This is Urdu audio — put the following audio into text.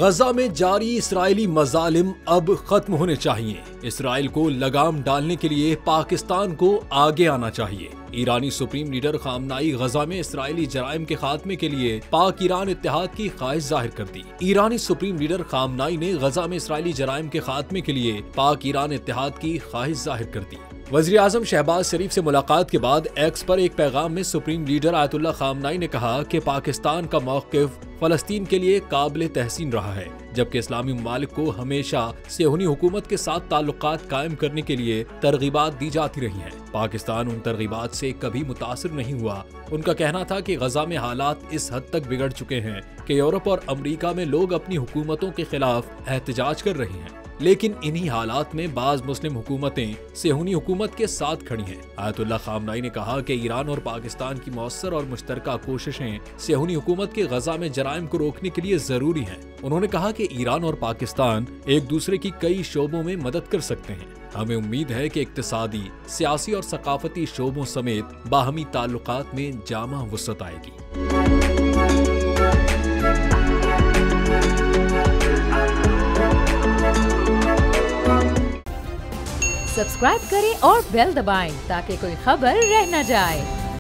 غزہ میں جاری اسرائیلی مظالم اب ختم ہونے چاہیے۔ اسرائیل کو لگام ڈالنے کے لیے پاکستان کو آگے آنا چاہیے۔ ایرانی سپریم لیڈر خامنائی غزہ میں اسرائیلی جرائم کے خاتمے کے لیے پاک ایران اتحاد کی خواہش ظاہر کر دی۔ ایرانی سپریم لیڈر خامنائی نے غزہ میں اسرائیلی جرائم کے خاتمے کے لیے پاک ایران اتحاد کی خواہش ظاہر کر دی۔ وزیر اعظم شہباز شریف سے ملاقات کے بعد ایکس پر ایک پیغام میں سپریم لیڈر آیت اللہ خامنائی نے کہا کہ پاکستان کا موقف فلسطین کے لیے قابل تحسین رہا ہے، جبکہ اسلامی ممالک کو ہمیشہ صہیونی حکومت کے ساتھ تعلقات قائم کرنے کے لیے ترغیبات دی جاتی رہی ہیں۔ پاکستان ان ترغیبات سے کبھی متاثر نہیں ہوا۔ ان کا کہنا تھا کہ غزہ میں حالات اس حد تک بگڑ چکے ہیں کہ یورپ اور امریکہ میں لوگ اپنی حکومتوں کے خلاف احتجاج کر رہے ہیں، لیکن انہی حالات میں بعض مسلم حکومتیں صہیونی حکومت کے ساتھ کھڑی ہیں۔ آیت اللہ خامنائی نے کہا کہ ایران اور پاکستان کی مؤثر اور مشترکہ کوششیں صہیونی حکومت کے غزہ میں جرائم کو روکنے کے لیے ضروری ہیں۔ انہوں نے کہا کہ ایران اور پاکستان ایک دوسرے کی کئی شعبوں میں مدد کر سکتے ہیں۔ ہمیں امید ہے کہ اقتصادی، سیاسی اور ثقافتی شعبوں سمیت باہمی تعلقات میں جامع وسعت آئے گی۔ سبسکرائب کریں اور بیل دبائیں تاکہ کوئی خبر رہ نہ جائے۔